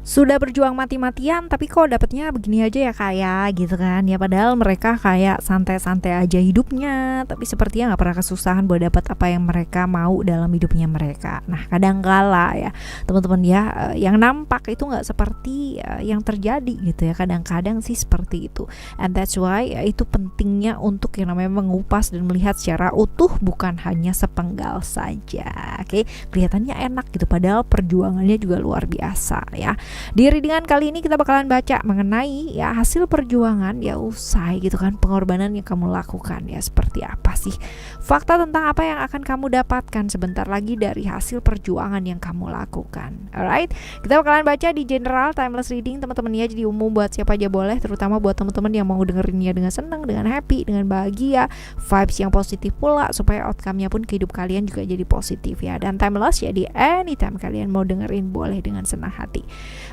sudah berjuang mati-matian tapi kok dapetnya begini aja ya kayak gitu kan ya, padahal mereka kayak santai-santai aja hidupnya tapi sepertinya nggak pernah kesusahan buat dapat apa yang mereka mau dalam hidupnya mereka. Nah kadang kala ya teman-teman ya, yang nampak itu nggak seperti yang terjadi gitu ya, kadang-kadang sih seperti itu, and that's why itu pentingnya untuk yang namanya mengupas dan melihat secara utuh, bukan hanya sepenggal saja. Oke, kelihatannya enak gitu padahal perjuangannya juga luar biasa ya. Di readingan kali ini kita bakalan baca mengenai ya hasil perjuangan ya usai gitu kan, pengorbanan yang kamu lakukan ya seperti apa sih, fakta tentang apa yang akan kamu dapatkan sebentar lagi dari hasil perjuangan yang kamu lakukan. Alright, kita bakalan baca di general timeless reading teman-teman ya, jadi umum buat siapa aja boleh, terutama buat teman-teman yang mau dengerinnya dengan senang, dengan happy, dengan bahagia, vibes yang positif pula, supaya outcome-nya pun ke hidup kalian juga jadi positif ya. Dan timeless ya, di anytime kalian mau dengerin boleh dengan senang hati.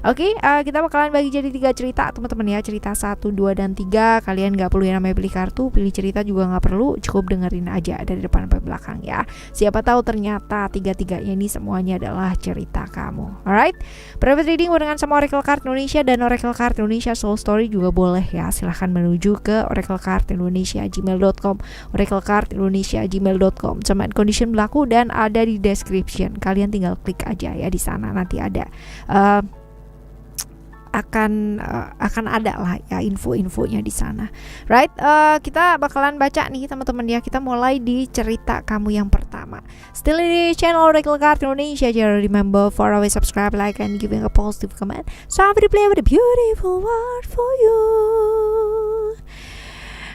Oke, kita bakalan bagi jadi 3 cerita teman-teman ya. Cerita 1, 2, dan 3. Kalian gak perlu yang namanya pilih kartu, pilih cerita juga gak perlu, cukup dengerin aja dari depan sampai belakang ya. Siapa tahu ternyata 3-3-nya ini semuanya adalah cerita kamu. Alright, private reading barengan sama Oracle Card Indonesia dan Oracle Card Indonesia Soul Story juga boleh ya. Silahkan menuju ke oraclecardindonesia@gmail.com, oraclecardindonesia@gmail.com. Terms and condition berlaku dan ada di description. Kalian tinggal klik aja ya di sana, nanti ada akan ada lah ya info-infonya di sana. Right, kita bakalan baca nih teman-teman ya. Kita mulai di cerita kamu yang pertama. Still di channel Oracle Card Indonesia. Jangan remember for always subscribe, like, and giving a positive comment. So I'm gonna play with a beautiful word for you.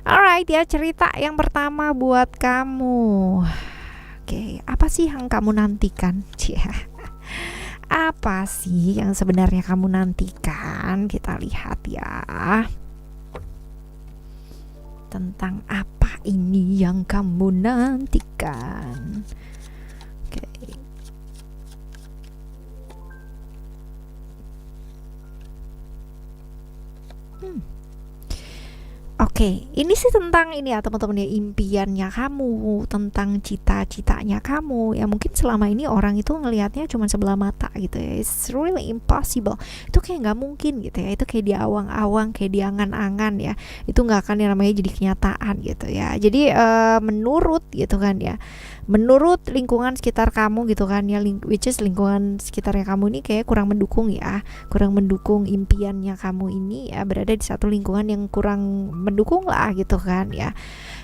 Alright ya, cerita yang pertama buat kamu. Oke, apa sih yang kamu nantikan? Apa sih yang sebenarnya kamu nantikan? Kita lihat ya. Tentang apa ini yang kamu nantikan? Oke. Oke, ini sih tentang ini ya teman-teman ya, impiannya kamu, tentang cita-citanya kamu. Ya mungkin selama ini orang itu ngelihatnya cuma sebelah mata gitu ya. It's really impossible. Itu kayak nggak mungkin gitu ya. Itu kayak di awang-awang, kayak di angan-angan ya. Itu nggak akan yang namanya jadi kenyataan gitu ya. Jadi menurut gitu kan ya, menurut lingkungan sekitar kamu gitu kan ya, which is lingkungan sekitarnya kamu ini kayak kurang mendukung ya, kurang mendukung impiannya kamu ini ya, berada di satu lingkungan yang kurang mendukung lah gitu kan ya.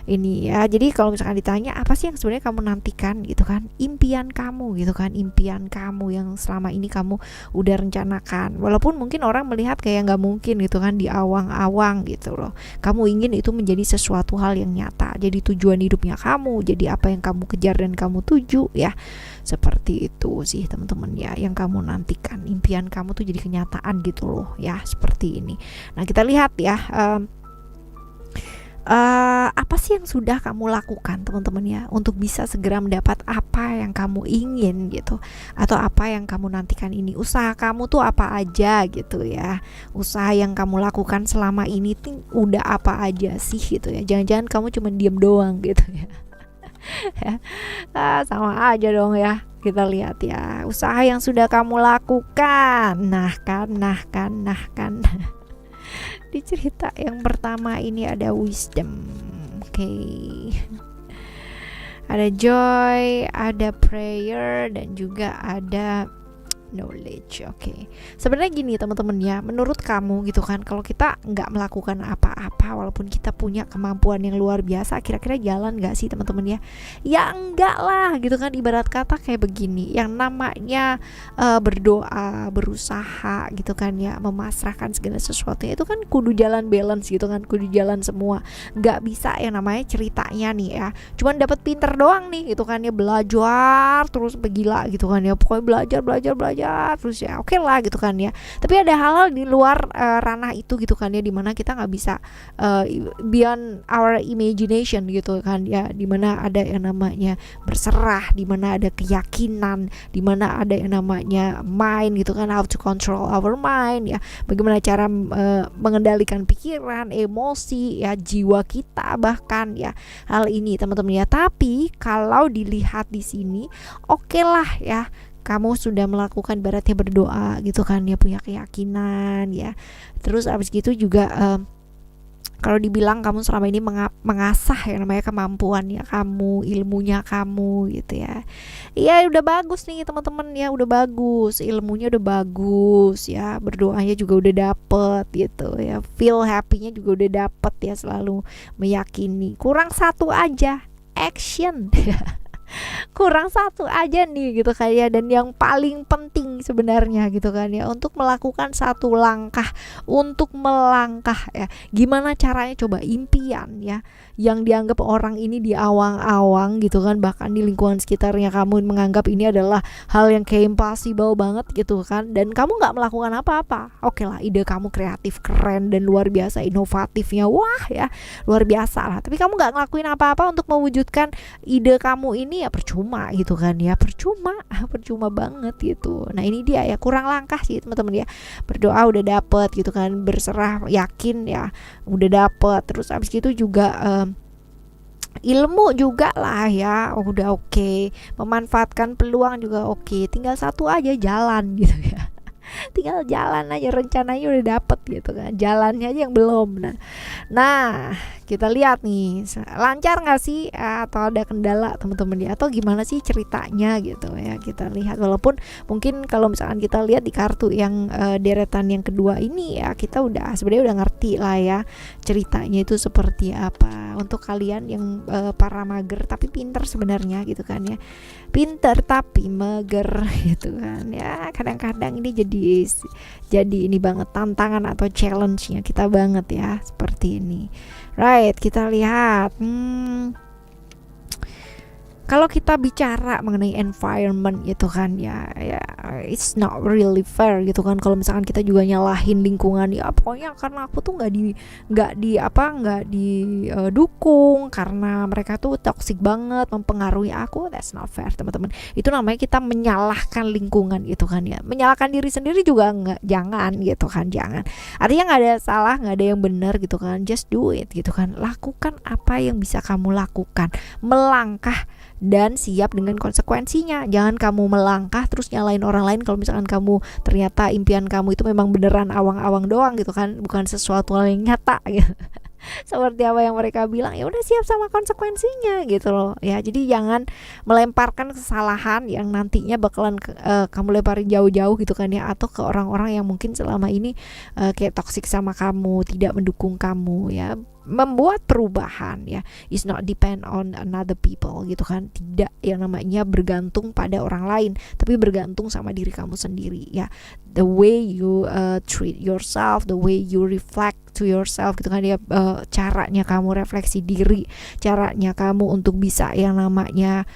Ini ya, jadi kalau misalkan ditanya apa sih yang sebenarnya kamu nantikan gitu kan, impian kamu gitu kan, impian kamu yang selama ini kamu udah rencanakan, walaupun mungkin orang melihat kayak nggak mungkin gitu kan, di awang-awang gitu loh. Kamu ingin itu menjadi sesuatu hal yang nyata, jadi tujuan hidupnya kamu, jadi apa yang kamu kejar dan kamu tuju ya. Seperti itu sih teman-teman ya, yang kamu nantikan, impian kamu tuh jadi kenyataan gitu loh ya, seperti ini. Nah kita lihat ya, apa sih yang sudah kamu lakukan teman-teman ya, untuk bisa segera mendapat apa yang kamu ingin gitu, atau apa yang kamu nantikan ini. Usaha kamu tuh apa aja gitu ya, usaha yang kamu lakukan selama ini tuh udah apa aja sih gitu ya. Jangan-jangan kamu cuma diem doang gitu ya. Sama aja dong ya. Kita lihat ya, usaha yang sudah kamu lakukan. Nah kan di cerita yang pertama ini ada wisdom. Oke. Ada joy, ada prayer, dan juga ada knowledge. Oke. Sebenarnya gini teman-teman ya, menurut kamu gitu kan, kalau kita nggak melakukan apa-apa walaupun kita punya kemampuan yang luar biasa, kira-kira jalan nggak sih teman-teman ya? Ya enggak lah gitu kan. Ibarat kata kayak begini, yang namanya berdoa, berusaha gitu kan ya, memasrahkan segala sesuatunya itu kan kudu jalan balance gitu kan, kudu jalan semua. Nggak bisa yang namanya ceritanya nih ya, cuman dapat pinter doang nih gitu kan ya, belajar terus begila gitu kan ya, pokoknya belajar terus ya, oke lah gitu kan ya. Tapi ada hal-hal di luar ranah itu gitu kan ya, dimana kita nggak bisa beyond our imagination gitu kan ya, dimana ada yang namanya berserah, dimana ada keyakinan, dimana ada yang namanya mind gitu kan, how to control our mind ya, bagaimana cara mengendalikan pikiran, emosi ya, jiwa kita bahkan ya, hal ini teman-teman ya. Tapi kalau dilihat di sini, oke lah ya, kamu sudah melakukan ibaratnya berdoa gitu kan ya, punya keyakinan ya. Terus abis gitu juga kalau dibilang kamu selama ini mengasah yang namanya kemampuan ya kamu, ilmunya kamu gitu ya. Iya udah bagus nih teman-teman ya, udah bagus, ilmunya udah bagus ya, berdoanya juga udah dapet gitu ya, feel happy-nya juga udah dapet ya, selalu meyakini. Kurang satu aja, action. Kurang satu aja nih gitu kayak, dan yang paling penting sebenarnya gitu kan ya, untuk melakukan satu langkah, untuk melangkah ya. Gimana caranya coba? Impian ya yang dianggap orang ini di awang-awang gitu kan, bahkan di lingkungan sekitarnya kamu menganggap ini adalah hal yang kayak impossible banget gitu kan, dan kamu nggak melakukan apa-apa. Oke lah, ide kamu kreatif, keren, dan luar biasa inovatifnya, wah ya luar biasa lah, tapi kamu nggak ngelakuin apa-apa untuk mewujudkan ide kamu ini, ya percuma gitu kan ya, percuma banget gitu. Nah ini dia ya, kurang langkah sih teman-teman ya. Berdoa udah dapet gitu kan, berserah yakin ya udah dapet, terus abis itu juga ilmu juga lah ya udah oke, memanfaatkan peluang juga oke, tinggal satu aja, jalan gitu ya. Tinggal jalan aja, rencananya udah dapet gitu kan, jalannya aja yang belum. Nah kita lihat nih, lancar nggak sih atau ada kendala teman-teman ya, atau gimana sih ceritanya gitu ya. Kita lihat, walaupun mungkin kalau misalkan kita lihat di kartu yang deretan yang kedua ini ya, kita sebenarnya udah ngerti lah ya ceritanya itu seperti apa. Untuk kalian yang para mager tapi pinter sebenarnya gitu kan ya, pinter tapi mager gitu kan ya, kadang-kadang ini jadi ini banget tantangan atau challenge-nya kita banget ya, seperti ini. Right, kita lihat kalau kita bicara mengenai environment gitu kan ya, it's not really fair gitu kan kalau misalkan kita juga nyalahin lingkungan ya, pokoknya karena aku tuh nggak didukung karena mereka tuh toxic banget mempengaruhi aku. That's not fair teman-teman. Itu namanya kita menyalahkan lingkungan gitu kan ya, menyalahkan diri sendiri juga jangan gitu kan, jangan. Artinya nggak ada salah, nggak ada yang benar gitu kan, just do it gitu kan. Lakukan apa yang bisa kamu lakukan, melangkah dan siap dengan konsekuensinya. Jangan kamu melangkah terus nyalain orang lain kalau misalkan kamu ternyata impian kamu itu memang beneran awang-awang doang gitu kan, bukan sesuatu hal yang nyata gitu. Seperti apa yang mereka bilang, ya udah siap sama konsekuensinya gitu loh ya. Jadi jangan melemparkan kesalahan yang nantinya bakalan kamu lemparin jauh-jauh gitu kan ya, atau ke orang-orang yang mungkin selama ini kayak toksik sama kamu, tidak mendukung kamu ya. Membuat perubahan ya is not depend on another people gitu kan, tidak yang namanya bergantung pada orang lain, tapi bergantung sama diri kamu sendiri ya. The way you treat yourself, the way you reflect to yourself gitu kan ya, caranya kamu refleksi diri, caranya kamu untuk bisa yang namanya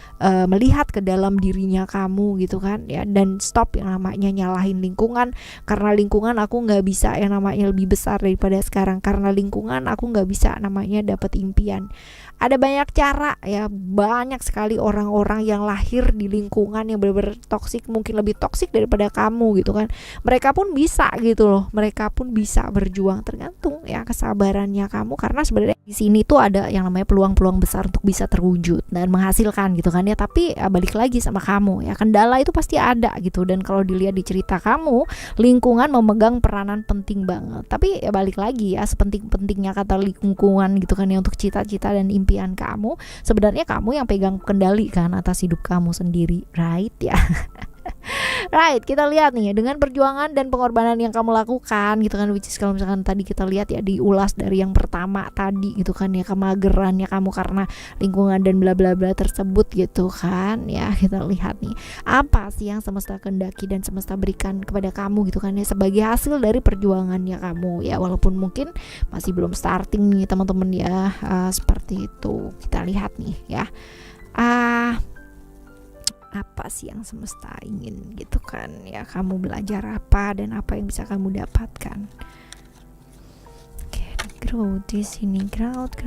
melihat ke dalam dirinya kamu gitu kan ya, dan stop yang namanya nyalahin lingkungan. Karena lingkungan aku nggak bisa yang namanya lebih besar daripada sekarang, karena lingkungan aku nggak bisa namanya dapat impian. Ada banyak cara ya, banyak sekali orang-orang yang lahir di lingkungan yang benar-benar toksik, mungkin lebih toksik daripada kamu gitu kan. Mereka pun bisa gitu loh, mereka pun bisa berjuang, tergantung ya kesabarannya kamu. Karena sebenarnya di sini tuh ada yang namanya peluang-peluang besar untuk bisa terwujud dan menghasilkan gitu kan ya. Tapi balik lagi sama kamu ya, kendala itu pasti ada gitu. Dan kalau dilihat di cerita kamu, lingkungan memegang peranan penting banget. Tapi ya balik lagi ya, sepenting-pentingnya kata lingkungan gitu kan ya untuk cita-cita dan impian kamu, sebenarnya kamu yang pegang kendali kan atas hidup kamu sendiri, right ya. Right, kita lihat nih dengan perjuangan dan pengorbanan yang kamu lakukan gitu kan, which is kalau misalkan tadi kita lihat ya diulas dari yang pertama tadi gitu kan ya, kemagerannya kamu karena lingkungan dan bla bla bla tersebut gitu kan ya. Kita lihat nih apa sih yang semesta kehendaki dan semesta berikan kepada kamu gitu kan ya, sebagai hasil dari perjuangannya kamu ya, walaupun mungkin masih belum starting nih teman-teman ya, seperti itu. Kita lihat nih ya, apa sih yang semesta ingin gitu kan ya, kamu belajar apa dan apa yang bisa kamu dapatkan. Oke, growth di sini, growth.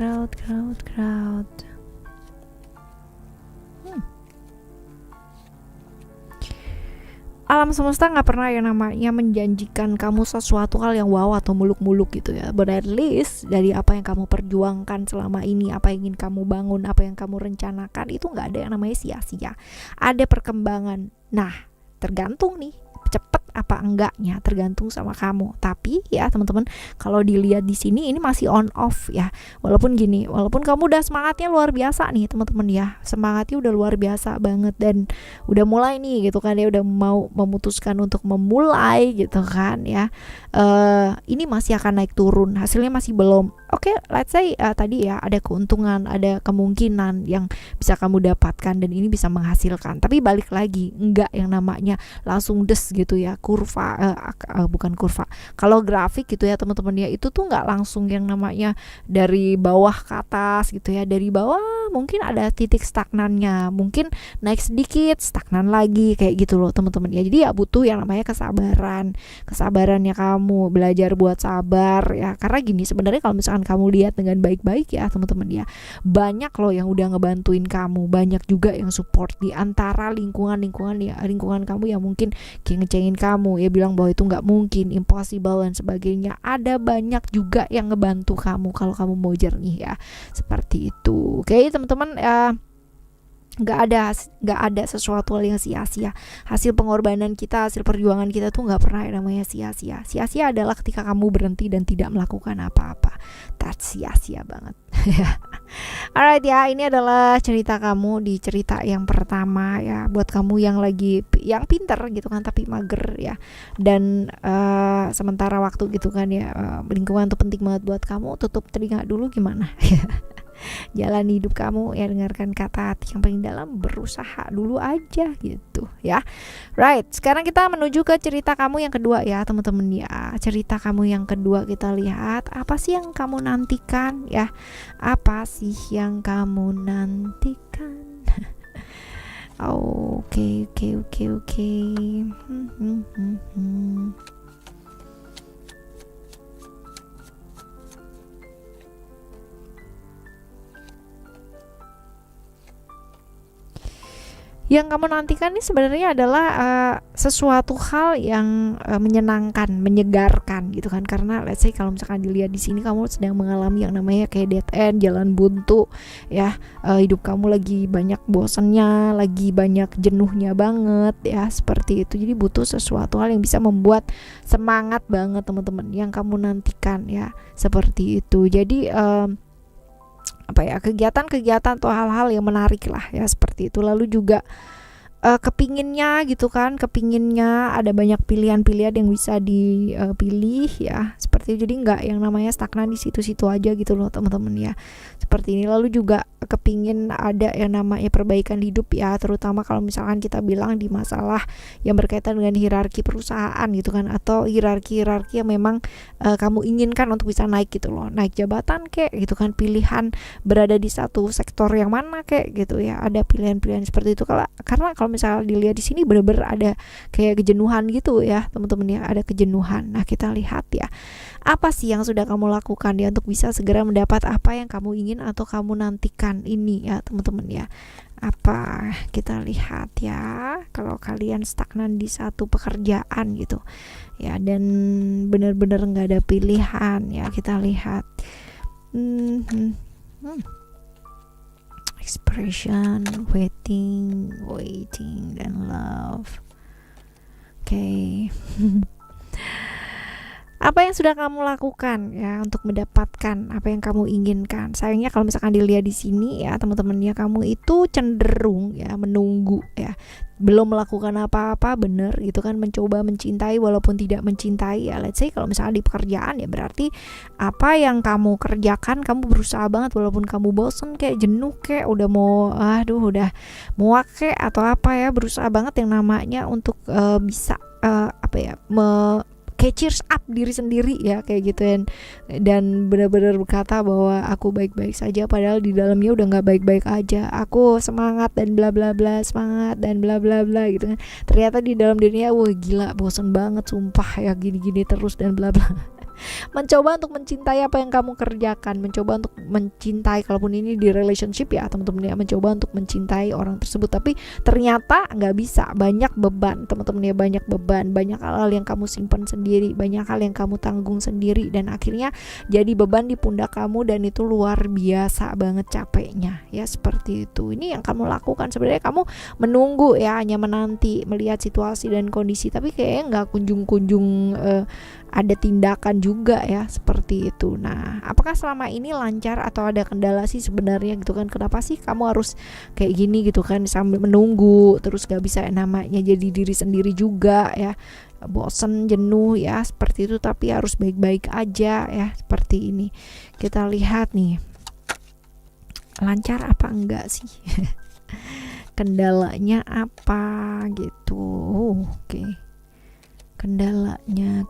Alam semesta nggak pernah yang namanya menjanjikan kamu sesuatu hal yang wow atau muluk-muluk gitu ya. But at least dari apa yang kamu perjuangkan selama ini, apa yang ingin kamu bangun, apa yang kamu rencanakan, itu nggak ada yang namanya sia-sia. Ada perkembangan. Nah, tergantung nih cepet apa enggaknya, tergantung sama kamu. Tapi ya teman-teman, kalau dilihat di sini ini masih on off ya. Walaupun gini, walaupun kamu udah semangatnya luar biasa nih teman-teman ya, semangatnya udah luar biasa banget dan udah mulai nih gitu kan ya, udah mau memutuskan untuk memulai gitu kan ya, ini masih akan naik turun, hasilnya masih belum oke. Let's say tadi ya ada keuntungan, ada kemungkinan yang bisa kamu dapatkan dan ini bisa menghasilkan. Tapi balik lagi, enggak yang namanya langsung des gitu ya, kurva bukan kurva, kalau grafik gitu ya teman-teman ya, itu tuh nggak langsung yang namanya dari bawah ke atas gitu ya. Dari bawah mungkin ada titik stagnannya, mungkin naik sedikit stagnan lagi kayak gitu loh teman-teman ya. Jadi ya butuh yang namanya kesabarannya kamu belajar buat sabar ya. Karena gini, sebenarnya kalau misalkan kamu lihat dengan baik-baik ya teman-teman ya, banyak loh yang udah ngebantuin kamu, banyak juga yang support di antara lingkungan kamu yang mungkin kayak ngecengin kamu ya, bilang bahwa itu nggak mungkin, impossible dan sebagainya. Ada banyak juga yang ngebantu kamu kalau kamu mau jernih ya, seperti itu. Oke teman-teman, nggak ada sesuatu hal yang sia-sia. Hasil pengorbanan kita, hasil perjuangan kita tuh nggak pernah yang namanya sia-sia. Sia-sia adalah ketika kamu berhenti dan tidak melakukan apa-apa. That's sia-sia banget. Alright ya, ini adalah cerita kamu di cerita yang pertama ya, buat kamu yang lagi yang pinter gitu kan tapi mager ya, dan sementara waktu gitu kan ya, lingkungan tuh penting banget buat kamu. Tutup telinga dulu gimana? Jalan hidup kamu ya, dengarkan kata hati yang paling dalam, berusaha dulu aja gitu ya. Right, sekarang kita menuju ke cerita kamu yang kedua ya teman-teman ya. Cerita kamu yang kedua, kita lihat apa sih yang kamu nantikan ya, apa sih yang kamu nantikan. Oke. Yang kamu nantikan ini sebenarnya adalah sesuatu hal yang menyenangkan, menyegarkan gitu kan. Karena let's say kalau misalkan dilihat di sini kamu sedang mengalami yang namanya kayak dead end, jalan buntu ya. Hidup kamu lagi banyak bosannya, lagi banyak jenuhnya banget ya, seperti itu. Jadi butuh sesuatu hal yang bisa membuat semangat banget teman-teman yang kamu nantikan ya, seperti itu. Jadi kegiatan-kegiatan atau hal-hal yang menarik lah ya, seperti itu. Lalu juga kepinginnya ada banyak pilihan-pilihan yang bisa dipilih ya, seperti itu. Jadi nggak yang namanya stagnan di situ-situ aja gitu loh teman-teman ya, seperti ini. Lalu juga kepingin ada yang namanya perbaikan hidup ya, terutama kalau misalkan kita bilang di masalah yang berkaitan dengan hierarki perusahaan gitu kan, atau hierarki yang memang kamu inginkan untuk bisa naik gitu loh, naik jabatan kayak gitu kan, pilihan berada di satu sektor yang mana kayak gitu ya. Ada pilihan-pilihan seperti itu. Karena kalau misalnya dilihat di sini benar-benar ada kayak kejenuhan gitu ya teman-teman ya, ada kejenuhan. Nah kita lihat ya, apa sih yang sudah kamu lakukan ya untuk bisa segera mendapat apa yang kamu ingin atau kamu nantikan ini ya teman-teman ya. Apa, kita lihat ya, kalau kalian stagnan di satu pekerjaan gitu ya, dan benar-benar nggak ada pilihan ya, kita lihat expression, waiting dan love. Oke. Apa yang sudah kamu lakukan ya untuk mendapatkan apa yang kamu inginkan? Sayangnya kalau misalkan dilihat di sini ya teman-teman ya, kamu itu cenderung ya menunggu ya, belum melakukan apa-apa, bener gitu kan, mencoba mencintai walaupun tidak mencintai ya. Let's say kalau misalnya di pekerjaan ya, berarti apa yang kamu kerjakan kamu berusaha banget walaupun kamu bosen kayak jenuh kayak udah muak kayak atau apa ya, berusaha banget yang namanya untuk bisa kayak cheers up diri sendiri ya kayak gitu dan benar-benar berkata bahwa aku baik-baik saja, padahal di dalamnya udah nggak baik-baik aja. Aku semangat dan bla bla bla, semangat dan bla bla bla gitu kan, ternyata di dalam dirinya wah gila bosen banget sumpah ya, gini-gini terus dan bla bla. Mencoba untuk mencintai apa yang kamu kerjakan, mencoba untuk mencintai, kalaupun ini di relationship ya teman-teman ya, mencoba untuk mencintai orang tersebut, tapi ternyata nggak bisa, banyak beban teman-teman ya, banyak beban, banyak hal-hal yang kamu simpan sendiri, banyak hal yang kamu tanggung sendiri, dan akhirnya jadi beban di pundak kamu, dan itu luar biasa banget capeknya ya, seperti itu. Ini yang kamu lakukan sebenarnya, kamu menunggu ya, hanya menanti melihat situasi dan kondisi, tapi kayaknya nggak kunjung-kunjung ada tindakan juga ya, seperti itu. Nah, apakah selama ini lancar atau ada kendala sih sebenarnya gitu kan? Kenapa sih kamu harus kayak gini gitu kan, sambil menunggu terus gak bisa namanya jadi diri sendiri juga ya, bosen, jenuh ya, seperti itu. Tapi harus baik-baik aja ya, seperti ini. Kita lihat nih, lancar apa enggak sih? Kendalanya apa gitu. Oke. Kendalanya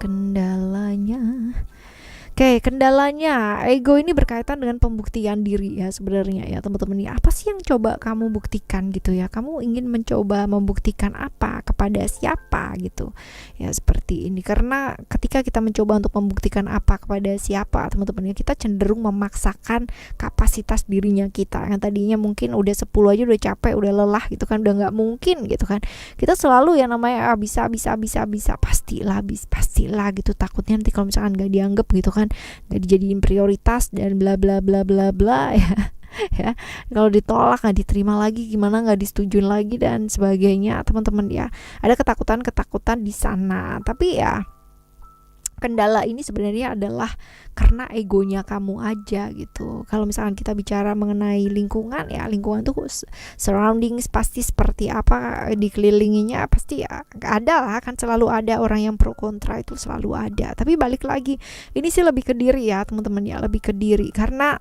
Oke, kendalanya ego ini berkaitan dengan pembuktian diri ya sebenarnya ya teman-teman ya. Apa sih yang coba kamu buktikan gitu ya? Kamu ingin mencoba membuktikan apa kepada siapa gitu ya, seperti ini. Karena ketika kita mencoba untuk membuktikan apa kepada siapa teman-teman ya, kita cenderung memaksakan kapasitas dirinya kita yang tadinya mungkin udah 10 aja udah capek, udah lelah gitu kan, udah nggak mungkin gitu kan. Kita selalu yang namanya bisa pastilah gitu, takutnya nanti kalau misalkan nggak dianggap gitu kan, nggak dijadiin prioritas dan bla bla bla bla bla ya. Ya, kalau ditolak, nggak diterima lagi gimana, nggak disetujuin lagi dan sebagainya teman-teman ya. Ada ketakutan di sana, tapi ya kendala ini sebenarnya adalah karena egonya kamu aja gitu. Kalau misalkan kita bicara mengenai lingkungan ya, lingkungan tuh surroundings pasti seperti apa, dikelilinginya pasti ya ada lah kan, selalu ada orang yang pro kontra, itu selalu ada. Tapi balik lagi, ini sih lebih ke diri ya teman-teman ya, lebih ke diri karena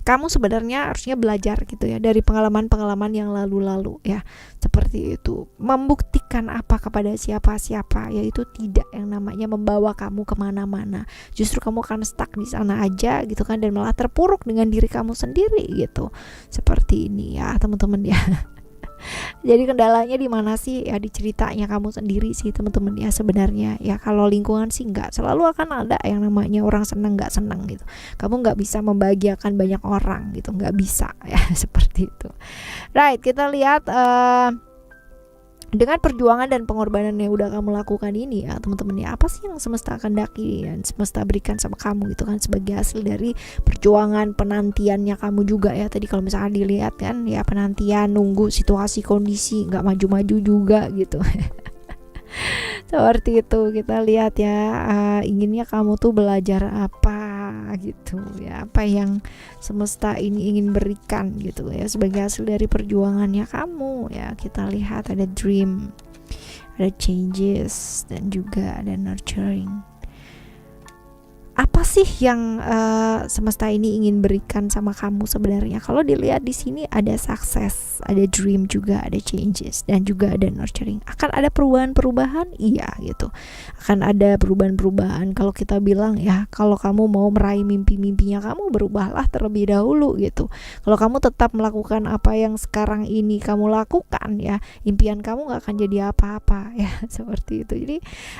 kamu sebenarnya harusnya belajar gitu ya dari pengalaman-pengalaman yang lalu-lalu ya, seperti itu. Membuktikan apa kepada siapa-siapa, yaitu tidak yang namanya membawa kamu kemana-mana. Justru kamu akan stuck di sana aja gitu kan, dan malah terpuruk dengan diri kamu sendiri gitu, seperti ini ya teman-teman ya. Jadi kendalanya di mana sih ya, di ceritanya kamu sendiri sih teman-teman ya sebenarnya ya. Kalau lingkungan sih nggak selalu akan ada yang namanya orang senang nggak senang gitu, kamu nggak bisa membahagiakan banyak orang gitu, nggak bisa ya. Seperti itu. Right, kita lihat dengan perjuangan dan pengorbanan yang udah kamu lakukan ini ya teman-teman ya, apa sih yang semesta kehendaki dan semesta berikan sama kamu gitu kan, sebagai hasil dari perjuangan penantiannya kamu juga ya. Tadi kalau misalnya dilihat kan ya, penantian, nunggu situasi kondisi, nggak maju-maju juga gitu. Seperti itu. Kita lihat ya, inginnya kamu tuh belajar apa gitu ya, apa yang semesta ini ingin berikan gitu ya, sebagai hasil dari perjuangannya kamu ya. Kita lihat ada dream, ada changes, dan juga ada nurturing. Apa sih yang semesta ini ingin berikan sama kamu sebenarnya? Kalau dilihat di sini ada success, ada dream juga, ada changes, dan juga ada nurturing. Akan ada perubahan-perubahan, iya gitu. Akan ada perubahan-perubahan. Kalau kita bilang ya, kalau kamu mau meraih mimpi-mimpinya kamu, berubahlah terlebih dahulu gitu. Kalau kamu tetap melakukan apa yang sekarang ini kamu lakukan ya, impian kamu gak akan jadi apa-apa ya. Seperti itu. Jadi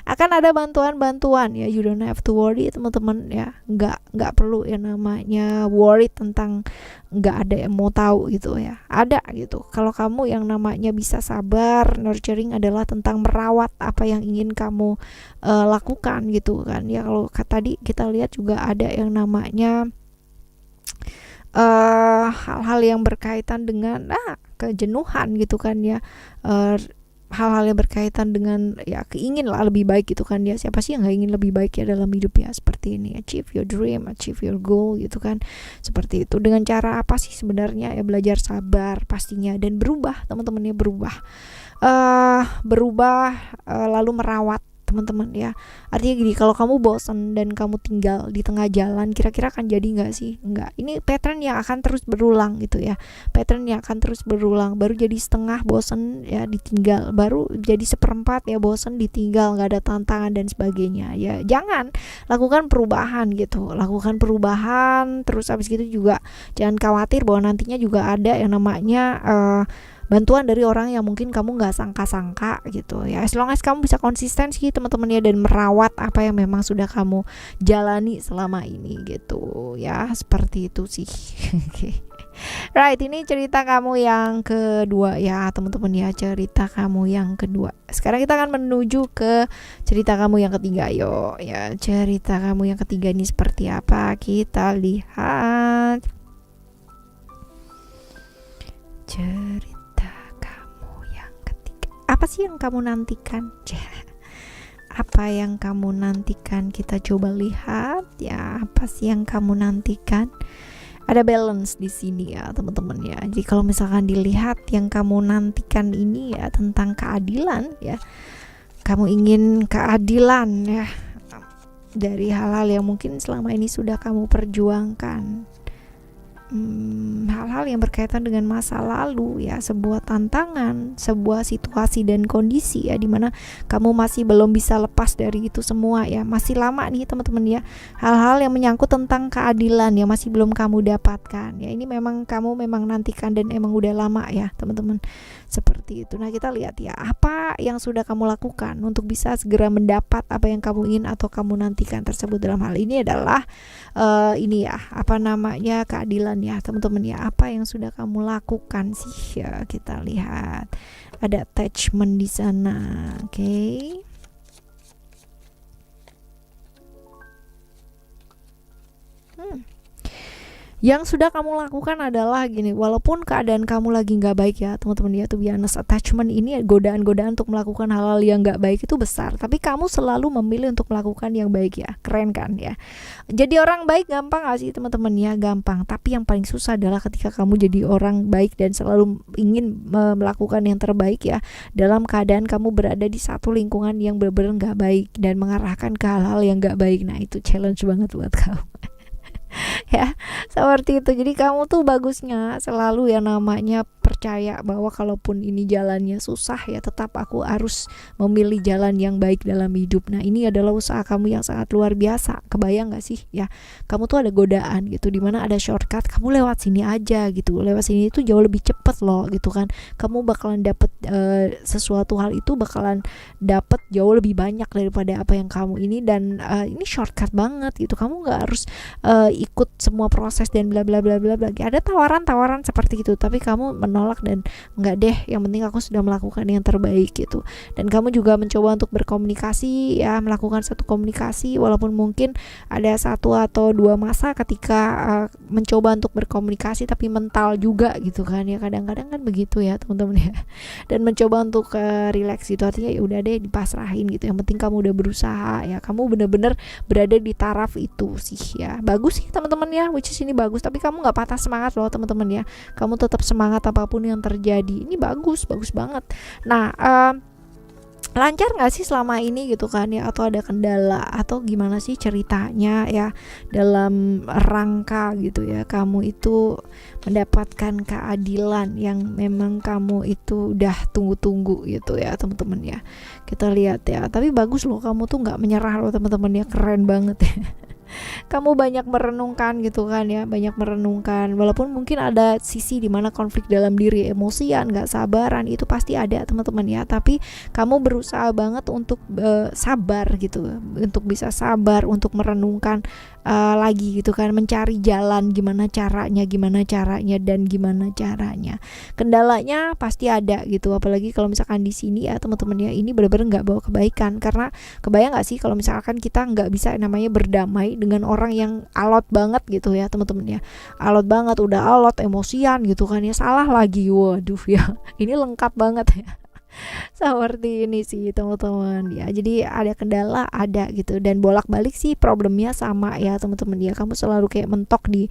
akan ada bantuan-bantuan ya. You don't have to worry teman-teman ya, nggak perlu yang namanya worry tentang nggak ada yang mau tahu gitu ya, ada gitu. Kalau kamu yang namanya bisa sabar, nurturing adalah tentang merawat apa yang ingin kamu lakukan gitu kan ya. Kalau tadi kita lihat juga ada yang namanya hal-hal yang berkaitan dengan kejenuhan gitu kan ya, hal-hal yang berkaitan dengan ya keingin lah lebih baik gitu kan ya. Siapa sih yang gak ingin lebih baik ya dalam hidup ya, seperti ini. Achieve your dream, achieve your goal gitu kan, seperti itu. Dengan cara apa sih sebenarnya ya? Belajar sabar pastinya, dan berubah teman-teman ya, berubah lalu merawat teman-teman ya. Artinya gini, kalau kamu bosan dan kamu tinggal di tengah jalan, kira-kira akan jadi nggak sih? Nggak. Ini pattern yang akan terus berulang gitu ya, pattern yang akan terus berulang. Baru jadi setengah bosan ya ditinggal, baru jadi seperempat ya bosan ditinggal, nggak ada tantangan dan sebagainya ya. Jangan, lakukan perubahan gitu, lakukan perubahan. Terus habis gitu juga jangan khawatir bahwa nantinya juga ada yang namanya bantuan dari orang yang mungkin kamu nggak sangka-sangka gitu ya. As long as kamu bisa konsisten sih teman-teman ya, dan merawat apa yang memang sudah kamu jalani selama ini gitu ya, seperti itu sih. Oke. Right, ini cerita kamu yang kedua ya teman-teman ya, cerita kamu yang kedua. Sekarang kita akan menuju ke cerita kamu yang ketiga. Yo ya, cerita kamu yang ketiga ini seperti apa? Kita lihat cerita kamu yang ketiga. Apa sih yang kamu nantikan? Apa yang kamu nantikan? Kita coba lihat ya, apa sih yang kamu nantikan? Ada balance di sini ya teman-teman ya. Jadi kalau misalkan dilihat yang kamu nantikan ini ya tentang keadilan ya, kamu ingin keadilan ya dari hal-hal yang mungkin selama ini sudah kamu perjuangkan, hal-hal yang berkaitan dengan masa lalu ya, sebuah tantangan, sebuah situasi dan kondisi ya, dimana kamu masih belum bisa lepas dari itu semua ya, masih lama nih teman-teman ya, hal-hal yang menyangkut tentang keadilan yang masih belum kamu dapatkan ya, ini memang kamu memang nantikan dan emang udah lama ya teman-teman, seperti itu. Nah kita lihat ya, apa yang sudah kamu lakukan untuk bisa segera mendapat apa yang kamu ingin atau kamu nantikan tersebut. Dalam hal ini adalah ini ya, apa namanya, keadilan ya teman-teman ya. Apa yang sudah kamu lakukan sih ya, kita lihat ada attachment di sana. Oke. Yang sudah kamu lakukan adalah gini, walaupun keadaan kamu lagi nggak baik ya teman-teman ya, to be honest, attachment ini godaan-godaan untuk melakukan hal-hal yang nggak baik itu besar, tapi kamu selalu memilih untuk melakukan yang baik ya. Keren kan ya. Jadi orang baik gampang gak sih teman-teman ya? Gampang. Tapi yang paling susah adalah ketika kamu jadi orang baik dan selalu ingin melakukan yang terbaik ya, dalam keadaan kamu berada di satu lingkungan yang benar-benar nggak baik dan mengarahkan ke hal-hal yang nggak baik. Nah itu challenge banget buat kamu. Ya seperti itu. Jadi kamu tuh bagusnya selalu yang namanya percaya bahwa kalaupun ini jalannya susah ya, tetap aku harus memilih jalan yang baik dalam hidup. Nah ini adalah usaha kamu yang sangat luar biasa. Kebayang gak sih ya, kamu tuh ada godaan gitu, dimana ada shortcut, kamu lewat sini aja gitu, lewat sini itu jauh lebih cepet loh gitu kan, kamu bakalan dapet sesuatu hal itu bakalan dapet jauh lebih banyak daripada apa yang kamu ini, dan ini shortcut banget gitu, kamu gak harus ikut semua proses dan bla bla bla bla bla. Ada tawaran-tawaran seperti itu, tapi kamu menolak dan enggak deh, yang penting aku sudah melakukan yang terbaik gitu. Dan kamu juga mencoba untuk berkomunikasi ya, melakukan satu komunikasi walaupun mungkin ada satu atau dua masa ketika mencoba untuk berkomunikasi tapi mental juga gitu kan ya, kadang-kadang kan begitu ya teman-teman ya. Dan mencoba untuk relax gitu, artinya ya udah deh dipasrahin gitu, yang penting kamu udah berusaha ya, kamu bener-bener berada di taraf itu sih ya. Bagus sih teman-teman ya, which is ini bagus, tapi kamu nggak patah semangat loh teman-teman ya, kamu tetap semangat apapun yang terjadi. Ini bagus banget. Nah lancar nggak sih selama ini gitu kan ya, atau ada kendala atau gimana sih ceritanya ya dalam rangka gitu ya kamu itu mendapatkan keadilan yang memang kamu itu udah tunggu-tunggu gitu ya teman-teman ya. Kita lihat ya, tapi bagus loh, kamu tuh nggak menyerah loh teman-teman ya, keren banget ya. Kamu banyak merenungkan gitu kan ya, banyak merenungkan, walaupun mungkin ada sisi dimana konflik dalam diri, emosian, gak sabaran, itu pasti ada teman-teman ya, tapi kamu berusaha banget untuk sabar gitu, untuk bisa sabar, untuk merenungkan lagi gitu kan, mencari jalan gimana caranya dan gimana caranya. Kendalanya pasti ada gitu, apalagi kalau misalkan di sini ya teman-teman ya, ini benar-benar nggak bawa kebaikan, karena kebayang nggak sih kalau misalkan kita nggak bisa namanya berdamai dengan orang yang alot banget gitu ya teman-teman ya, alot banget, udah alot emosian gitu kan ya, salah lagi, waduh ya ini lengkap banget ya. Seperti ini sih teman-teman ya, jadi ada kendala ada gitu, dan bolak-balik sih problemnya sama ya teman-teman ya, kamu selalu kayak mentok di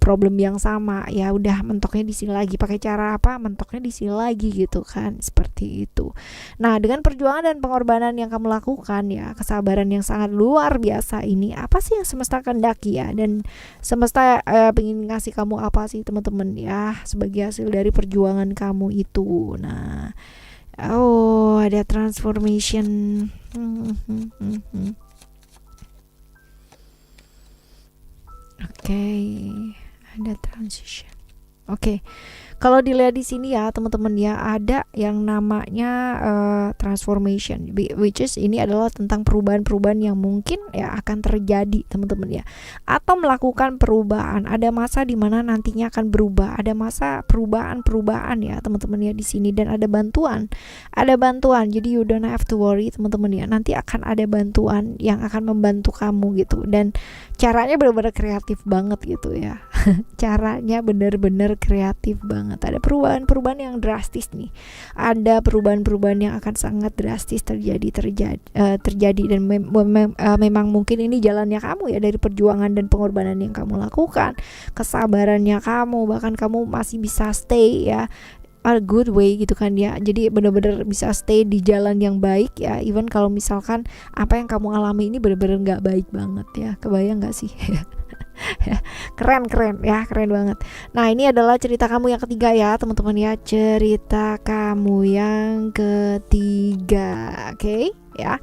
problem yang sama ya, udah mentoknya di sini lagi, pakai cara apa, mentoknya di sini lagi gitu kan, seperti itu. Nah dengan perjuangan dan pengorbanan yang kamu lakukan ya, kesabaran yang sangat luar biasa ini, apa sih yang semesta kehendaki ya, dan semesta pengen ngasih kamu apa sih teman-teman ya, sebagai hasil dari perjuangan kamu itu. Nah ada transformation. Oke, ada transition. Oke. Kalau dilihat di sini ya teman-teman ya, ada yang namanya transformation, which is ini adalah tentang perubahan-perubahan yang mungkin ya akan terjadi teman-teman ya, atau melakukan perubahan. Ada masa di mana nantinya akan berubah, ada masa perubahan ya teman-teman ya di sini, dan ada bantuan. Jadi you don't have to worry teman-teman ya, nanti akan ada bantuan yang akan membantu kamu gitu, dan caranya benar-benar kreatif banget gitu ya. Caranya benar-benar kreatif banget. Ada perubahan-perubahan yang drastis nih, ada perubahan-perubahan yang akan sangat drastis terjadi dan memang mungkin ini jalannya kamu ya, dari perjuangan dan pengorbanan yang kamu lakukan, kesabarannya kamu, bahkan kamu masih bisa stay ya a good way gitu kan ya. Jadi benar-benar bisa stay di jalan yang baik ya, even kalau misalkan apa yang kamu alami ini benar-benar nggak baik banget ya. Kebayang nggak sih? keren banget. Nah, ini adalah cerita kamu yang ketiga ya teman-teman ya, cerita kamu yang ketiga. Oke ya,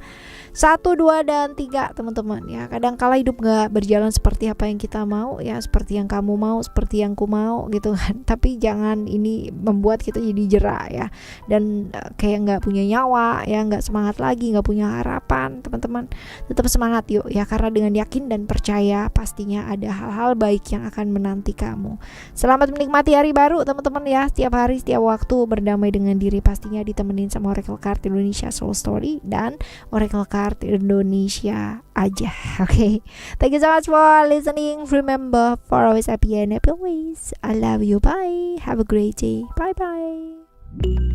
1, 2, dan 3 teman-teman ya. Kadang kala hidup gak berjalan seperti apa yang kita mau ya, seperti yang kamu mau, seperti yang ku mau gitu kan. Tapi jangan ini membuat kita jadi jera ya, dan kayak gak punya nyawa ya, gak semangat lagi, gak punya harapan. Teman-teman tetap semangat yuk ya, karena dengan yakin dan percaya pastinya ada hal-hal baik yang akan menanti kamu. Selamat menikmati hari baru teman-teman ya. Setiap hari, setiap waktu berdamai dengan diri, pastinya ditemenin sama Oracle Card Indonesia Soul Story dan Oracle Card Indonesia aja. Okay, thank you so much for listening. Remember, for always happy and happy always. I love you. Bye. Have a great day. Bye bye.